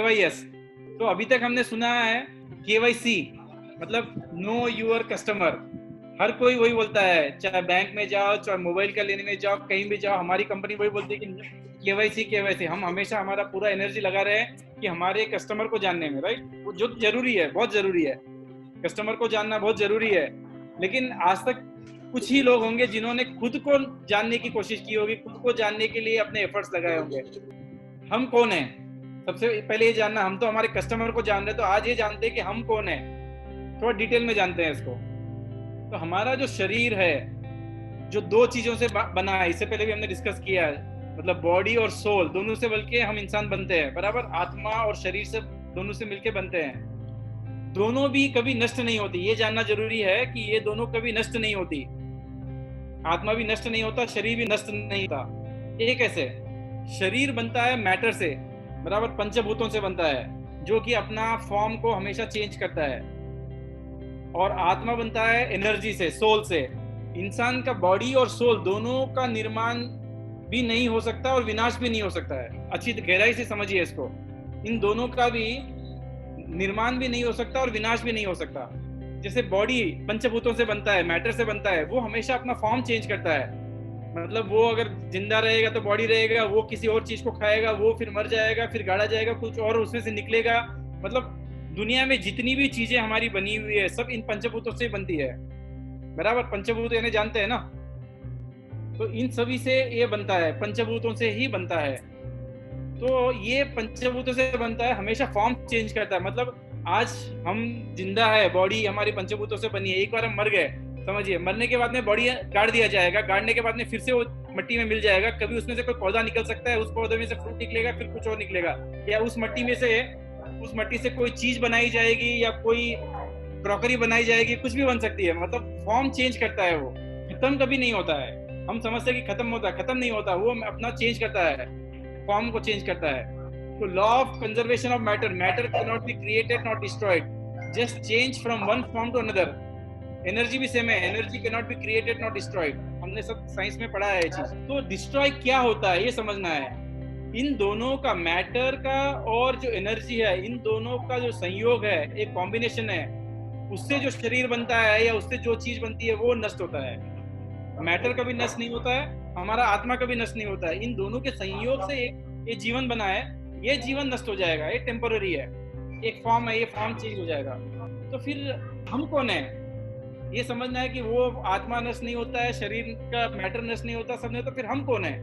KYS। तो अभी तक हमने सुना है KYC, मतलब नो योर कस्टमर। हर कोई वही बोलता है, चाहे बैंक में जाओ, चाहे मोबाइल का लेने में जाओ, कहीं भी जाओ, हमारी कंपनी वही बोलती है कि KYC। हम हमेशा हमारा पूरा एनर्जी लगा रहे हैं कि हमारे कस्टमर को जानने में, राइट? वो जो जरूरी है, बहुत जरूरी है, कस्टमर को जानना बहुत जरूरी है। लेकिन आज तक कुछ ही लोग होंगे जिन्होंने खुद को जानने की कोशिश की होगी, खुद को जानने के लिए अपने एफर्ट्स लगाए होंगे। हम कौन है? सबसे पहले ये जानना। हम तो हमारे कस्टमर को जान रहे, तो आज ये जानते हैं कि हम कौन है, थोड़ा डिटेल में जानते हैं इसको। तो हमारा जो शरीर है, जो दो चीजों से बना है, इससे पहले भी हमने डिस्कस किया है, मतलब बॉडी और सोल दोनों से बल्कि हम इंसान बनते हैं, बराबर? आत्मा और शरीर से दोनों से मिलके बनते हैं। दोनों भी कभी नष्ट नहीं होती, ये जानना जरूरी है कि ये दोनों कभी नष्ट नहीं होती। आत्मा भी नष्ट नहीं होता, शरीर भी नष्ट नहीं होता। एक ऐसे शरीर बनता है मैटर से, बराबर, पंचभूतों से बनता है, जो कि अपना फॉर्म को हमेशा चेंज करता है। और आत्मा बनता है एनर्जी से, सोल से। इंसान का बॉडी और सोल दोनों का निर्माण भी नहीं हो सकता और विनाश भी नहीं हो सकता है। अच्छी गहराई से समझिए इसको। इन दोनों का भी निर्माण भी नहीं हो सकता और विनाश भी नहीं हो सकता। जैसे बॉडी पंचभूतों से बनता है, मैटर से बनता है, वो हमेशा अपना फॉर्म चेंज करता है। मतलब वो अगर जिंदा रहेगा तो बॉडी रहेगा, वो किसी और चीज को खाएगा, वो फिर मर जाएगा, फिर गाड़ा जाएगा, कुछ और उसमें से निकलेगा। मतलब दुनिया में जितनी भी चीजें हमारी बनी हुई है, सब इन पंचभूतों से बनती है, बराबर? पंचभूत यानी जानते हैं ना? तो इन सभी से ये बनता है, पंचभूतों से ही बनता है। तो ये पंचभूतों से बनता है, हमेशा फॉर्म चेंज करता है। मतलब आज हम जिंदा है, बॉडी हमारी पंचभूतों से बनी है। एक बार हम मर गए, समझिए, मरने के बाद में बॉडी गाड़ दिया जाएगा, गाड़ने के बाद में फिर से वो मिट्टी में मिल जाएगा। कभी उसमें से कोई पौधा निकल सकता है, उस पौधे में से फ्रूट निकलेगा, फिर कुछ और निकलेगा, या उस मट्टी से कोई चीज बनाई जाएगी, या कोई क्रॉकरी बनाई जाएगी, कुछ भी बन सकती है। मतलब फॉर्म चेंज करता है, वो खत्म कभी नहीं होता है। हम समझते हैं कि खत्म होता है, खत्म नहीं होता, वो अपना चेंज करता है, फॉर्म को चेंज करता है। तो law of conservation of matter, matter can not be created not destroyed, just change from one form to another. Energy भी सेम है, energy can not be created not destroyed. हमने सब साइंस में पढ़ा है ये चीज। तो डिस्ट्रॉय क्या होता है ये समझना है। इन दोनों का, मैटर का और जो एनर्जी है, इन दोनों का जो संयोग है, एक कॉम्बिनेशन है, उससे जो शरीर बनता है या उससे जो चीज बनती है वो नष्ट होता है। मैटर कभी नष्ट नहीं होता है, हमारा आत्मा कभी नष्ट नहीं होता है। इन दोनों के संयोग से एक जीवन बना है। ये जीवन नष्ट हो जाएगा, ये टेम्पररी है, एक फॉर्म है, ये फॉर्म चेंज हो जाएगा। तो फिर हम कौन है ये समझना है कि वो आत्मा नष्ट नहीं होता है, शरीर का मैटर नष्ट नहीं होता, सब नहीं होता। फिर हम कौन है,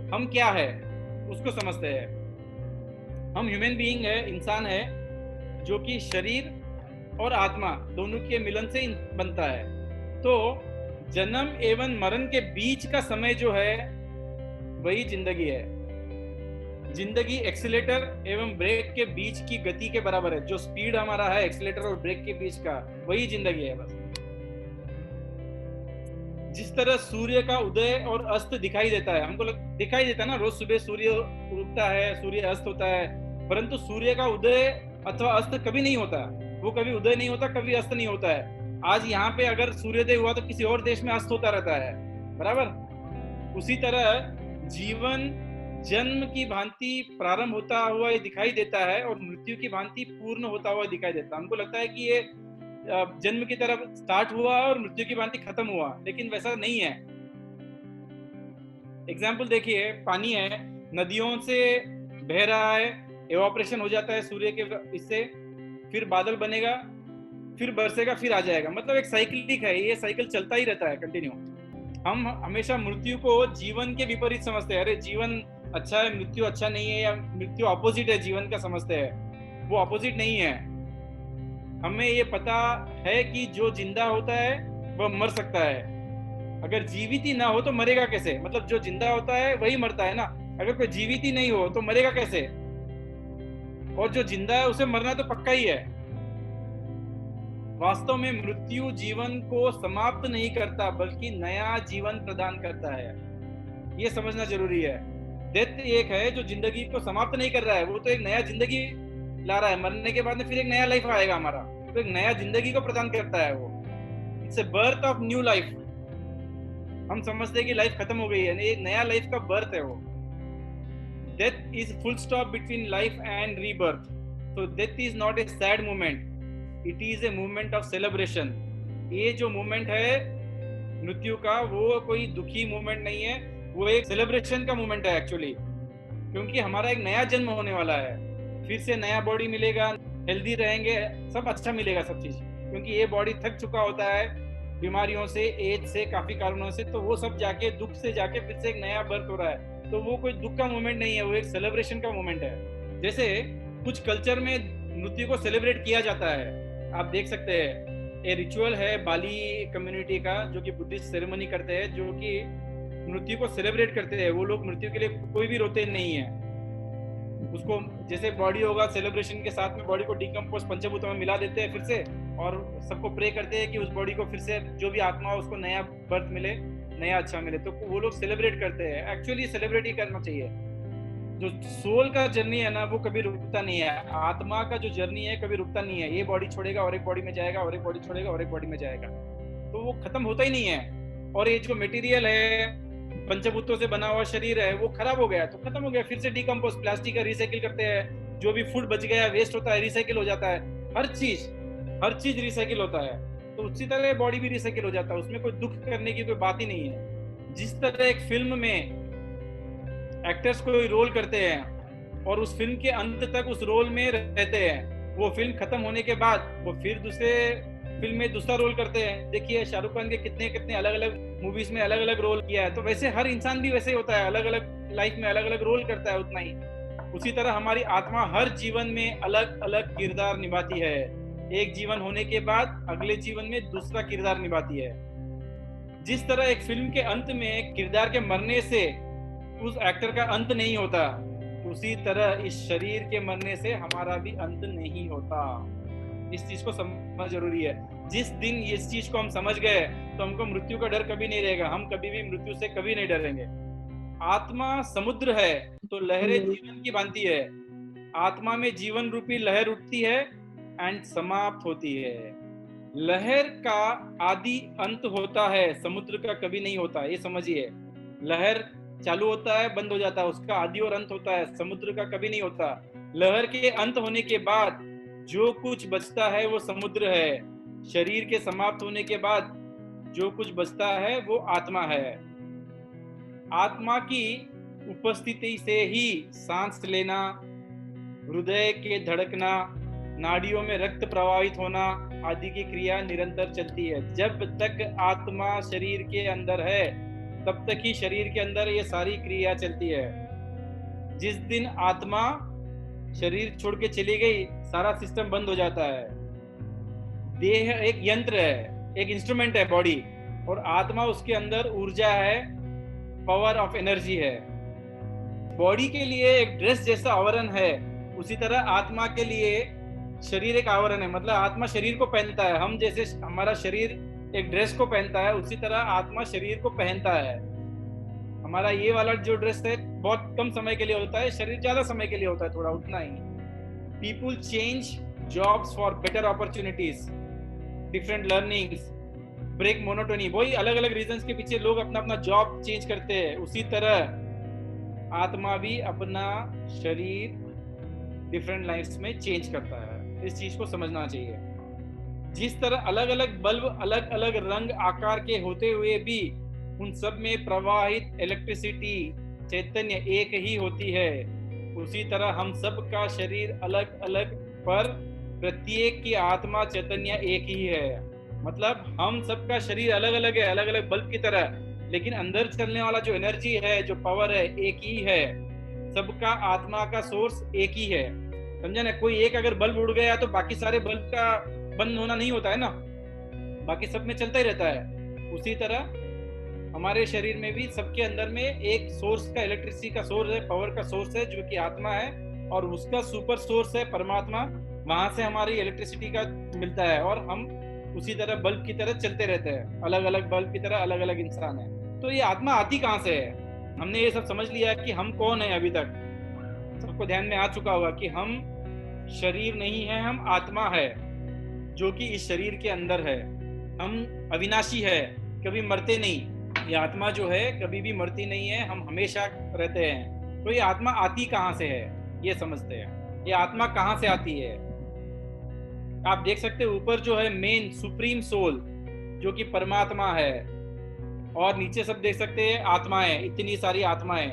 हम क्या है, उसको समझते हैं। हम ह्यूमन बीइंग है, इंसान है, जो कि शरीर और आत्मा दोनों के मिलन से बनता है। तो जन्म एवं मरण के बीच का समय जो है वही जिंदगी है। जिंदगी एक्सीलेटर एवं ब्रेक के बीच की गति के बराबर है। जो स्पीड हमारा है एक्सीलेटर और ब्रेक के बीच का, वही जिंदगी है बस। जिस तरह सूर्य का उदय और अस्त दिखाई देता है, हमको दिखाई देता है ना, रोज सुबह सूर्य उगता है, सूर्य अस्त होता है, परंतु सूर्य का उदय अथवा अस्त कभी नहीं होता। वो कभी उदय नहीं होता, कभी अस्त नहीं होता है। आज यहाँ पे अगर सूर्योदय हुआ तो किसी और देश में अस्त होता रहता है, बराबर? उसी तरह जीवन जन्म की भांति प्रारंभ होता हुआ ये दिखाई देता है और मृत्यु की भांति पूर्ण होता हुआ दिखाई देता है। हमको लगता है कि ये जन्म की तरफ स्टार्ट हुआ और मृत्यु की भांति खत्म हुआ, लेकिन वैसा नहीं है। एग्जाम्पल देखिए, पानी है, नदियों से बह रहा है, एवापोरेशन हो जाता है सूर्य के इससे, फिर बादल बनेगा, फिर बरसेगा, फिर आ जाएगा। मतलब एक साइक्लिक है, ये साइकिल चलता ही रहता है कंटिन्यू। हम हमेशा मृत्यु को जीवन के विपरीत समझते हैं। अरे जीवन अच्छा है, मृत्यु अच्छा नहीं है, या मृत्यु ऑपोजिट है जीवन का समझते हैं। वो ऑपोजिट नहीं है। हमें ये पता है कि जो जिंदा होता है वह मर सकता है, अगर जीवित ही ना हो तो मरेगा कैसे? मतलब जो जिंदा होता है वही मरता है ना, अगर कोई जीवित ही नहीं हो तो मरेगा कैसे? और जो जिंदा है उसे मरना तो पक्का ही है। वास्तव में मृत्यु जीवन को समाप्त नहीं करता, बल्कि नया जीवन प्रदान करता है। ये समझना जरूरी है। डेथ एक है जो जिंदगी को समाप्त नहीं कर रहा है, वो तो एक नया जिंदगी ला रहा है। मरने के बाद में फिर एक नया लाइफ आएगा हमारा, तो एक नया जिंदगी को प्रदान करता है वो। It's a birth of new life. हम समझते हैं कि लाइफ खत्म हो गई है, एक नया लाइफ का बर्थ है वो। Death is full stop between life and rebirth. तो death is not a sad moment, it is a moment of celebration. ये जो मोमेंट है मृत्यु का, वो कोई दुखी मोमेंट नहीं है, वो एक सेलिब्रेशन का मोमेंट है एक्चुअली, क्योंकि हमारा एक नया जन्म होने वाला है, फिर से नया बॉडी मिलेगा, हेल्दी रहेंगे, सब अच्छा मिलेगा सब चीज, क्योंकि ये बॉडी थक चुका होता है बीमारियों से, एज से, काफी कारणों से, तो वो सब जाके दुख से जाके फिर से एक नया बर्थ हो रहा है, तो वो कोई दुख का मोमेंट नहीं है, वो एक सेलिब्रेशन का मोमेंट है। जैसे कुछ कल्चर में मृत्यु को सेलिब्रेट किया जाता है, आप देख सकते हैं, ये रिचुअल है बाली कम्युनिटी का, जो कि बुद्धिस्ट सेरेमनी करते हैं, जो कि मृत्यु को सेलिब्रेट करते हैं। वो लोग मृत्यु के लिए कोई भी रोते नहीं है, उसको जैसे बॉडी होगा सेलिब्रेशन के साथ में बॉडी को डिकम्पोज पंचभूतों में मिला देते हैं फिर से, और सबको प्रे करते हैं कि उस बॉडी को फिर से जो भी आत्मा हो उसको नया बर्थ मिले, नया अच्छा मिले, तो वो लोग सेलिब्रेट करते हैं। एक्चुअली सेलिब्रेट ही करना चाहिए। जो सोल का जर्नी है ना, वो कभी रुकता नहीं है, आत्मा का जो जर्नी है कभी रुकता नहीं है। ये बॉडी छोड़ेगा और एक बॉडी में जाएगा, और एक बॉडी छोड़ेगा और एक बॉडी में जाएगा, तो वो खत्म होता ही नहीं है। और ये जो मटेरियल है, पंचभूतों से बना हुआ शरीर है, वो खराब हो गया तो खत्म हो गया, फिर से डिकम्पोज, प्लास्टिक का रिसाइकिल करते हैं, जो भी फूड बच गया वेस्ट होता है रिसाइकिल हो जाता है, हर चीज रिसाइकिल होता है। तो उसी तरह बॉडी भी रिसाइकिल हो जाता है, उसमें कोई दुख करने की कोई बात ही नहीं है। जिस तरह एक फिल्म में एक्टर्स कोई रोल करते हैं और उस फिल्म के अंत तक उस रोल में रहते हैं, वो फिल्म खत्म होने के बाद वो फिर दूसरे फिल्म में दूसरा रोल करते हैं। देखिए शाहरुख खान के कितने अलग अलग मूवीज में अलग अलग रोल किया है, तो वैसे हर इंसान भी वैसे ही होता है, अलग अलग लाइफ में अलग अलग रोल करता है उतना ही। उसी तरह हमारी आत्मा हर जीवन में अलग अलग किरदार निभाती है, एक जीवन होने के बाद अगले जीवन में दूसरा किरदार निभाती है। जिस तरह एक फिल्म के अंत में किरदार के मरने से उस एक्टर का अंत नहीं होता, उसी तरह इस शरीर के मरने से हमारा भी अंत नहीं होता। इस चीज को समझना जरूरी है। जिस दिन इस चीज को हम समझ गए तो हमको मृत्यु का डर कभी नहीं रहेगा, हम कभी भी मृत्यु से कभी नहीं डरेंगे। आत्मा समुद्र है तो लहरें जीवन की भांति है, आत्मा में जीवन रूपी लहर उठती है एंड समाप्त होती है। लहर का आदि अंत होता है, समुद्र का कभी नहीं होता, ये समझिए। लहर चालू होता है, बंद हो जाता है, उसका आदि और अंत होता है, समुद्र का कभी नहीं होता। लहर के अंत होने के बाद जो कुछ बचता है वो समुद्र है, शरीर के समाप्त होने के बाद जो कुछ बचता है वो आत्मा है। आत्मा की उपस्थिति से ही सांस लेना, हृदय के धड़कना, नाड़ियों में रक्त प्रवाहित होना आदि की क्रिया निरंतर चलती है। जब तक आत्मा शरीर के अंदर है तब तक ही शरीर के अंदर ये सारी क्रिया चलती है। जिस दिन आत्मा शरीर छोड़ के चली गई, सारा सिस्टम बंद हो जाता है। देह एक यंत्र है, एक इंस्ट्रूमेंट है बॉडी, और आत्मा उसके अंदर ऊर्जा है, पावर ऑफ एनर्जी है। बॉडी के लिए एक ड्रेस जैसा आवरण है, उसी तरह आत्मा के लिए शरीर एक आवरण है, मतलब आत्मा शरीर को पहनता है। हम जैसे हमारा शरीर एक ड्रेस को पहनता है, उसी तरह आत्मा शरीर को पहनता है। हमारा ये वाला जो ड्रेस है बहुत कम समय के लिए होता है, शरीर ज्यादा समय के लिए होता है, थोड़ा उतना ही। People change jobs for better opportunities, different learnings, break monotony, वही अलग अलग रीजंस के पीछे लोग अपना अपना जॉब चेंज करते हैं। उसी तरह आत्मा भी अपना शरीर डिफरेंट लाइफ्स में चेंज करता है। इस चीज को समझना चाहिए। जिस तरह अलग अलग बल्ब अलग अलग रंग आकार के होते हुए भी उन सब में प्रवाहित इलेक्ट्रिसिटी चैतन्य एक ही होती है, उसी तरह हम सब का शरीर अलग अलग पर प्रत्येक की आत्मा चैतन्य एक ही है। मतलब हम सबका शरीर अलग अलग है, अलग अलग बल्ब की तरह, लेकिन अंदर चलने वाला जो एनर्जी है, जो पावर है, एक ही है। सबका आत्मा का सोर्स एक ही है, समझा ना। कोई एक अगर बल्ब उड़ गया तो बाकी सारे बल्ब का बंद होना नहीं होता है ना, बाकी सब में चलता ही रहता है। उसी तरह हमारे शरीर में भी सबके अंदर में एक सोर्स का, इलेक्ट्रिसिटी का सोर्स है, पावर का सोर्स है, जो कि आत्मा है, और उसका सुपर सोर्स है परमात्मा। वहां से हमारी इलेक्ट्रिसिटी का मिलता है, और हम उसी तरह बल्ब की तरह चलते रहते हैं, अलग अलग बल्ब की तरह अलग अलग इंसान है। तो ये आत्मा आती कहाँ से है? हमने ये सब समझ लिया कि हम कौन है। अभी तक सबको ध्यान में आ चुका होगा कि हम शरीर नहीं है, हम आत्मा है, जो कि इस शरीर के अंदर है। हम अविनाशी है, कभी मरते नहीं। ये आत्मा जो है कभी भी मरती नहीं है, हम हमेशा रहते हैं। तो ये आत्मा आती कहाँ से है, ये समझते हैं। ये आत्मा कहाँ से आती है? आप देख सकते हो ऊपर जो है मेन सुप्रीम सोल जो कि परमात्मा है, और नीचे सब देख सकते हैं आत्माएं, इतनी सारी आत्माएं।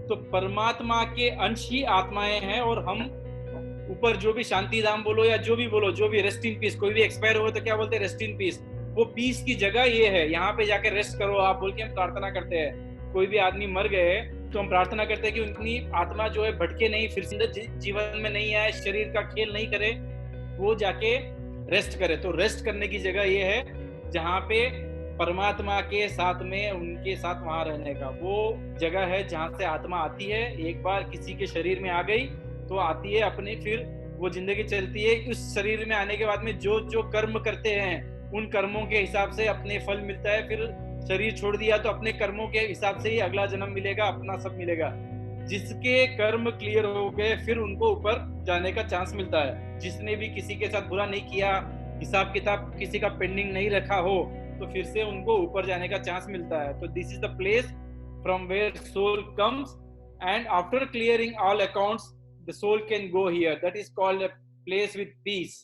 तो परमात्मा के अंश ही आत्माएं हैं, और हम ऊपर जो भी शांति धाम बोलो या जो भी बोलो, जो भी रेस्ट इन पीस, कोई भी एक्सपायर हो तो क्या बोलते हैं? Rest in peace. वो पीस की जगह ये है, यहाँ पे जाके रेस्ट करो आप बोल के हम प्रार्थना करते हैं। कोई भी आदमी मर गए तो हम प्रार्थना करते हैं कि उनकी आत्मा जो है भटके नहीं, फिर से जीवन में नहीं आए, शरीर का खेल नहीं करे, वो जाके रेस्ट करे। तो रेस्ट करने की जगह ये है जहाँ पे परमात्मा के साथ में, उनके साथ वहां रहने का वो जगह है जहाँ से आत्मा आती है। एक बार किसी के शरीर में आ गई तो आती है अपने, फिर वो जिंदगी चलती है। उस शरीर में आने के बाद में जो जो कर्म करते हैं उन कर्मों के हिसाब से अपने फल मिलता है। फिर शरीर छोड़ दिया तो अपने कर्मों के हिसाब से ही अगला जन्म मिलेगा, अपना सब मिलेगा। जिसके कर्म क्लियर हो गए फिर उनको ऊपर जाने का चांस मिलता है। जिसने भी किसी के साथ बुरा नहीं किया, हिसाब किताब किसी का पेंडिंग नहीं रखा हो, तो फिर से उनको ऊपर जाने का चांस मिलता है। तो this is the place from where soul comes, and after clearing all accounts the soul can go here. That is called a place with peace.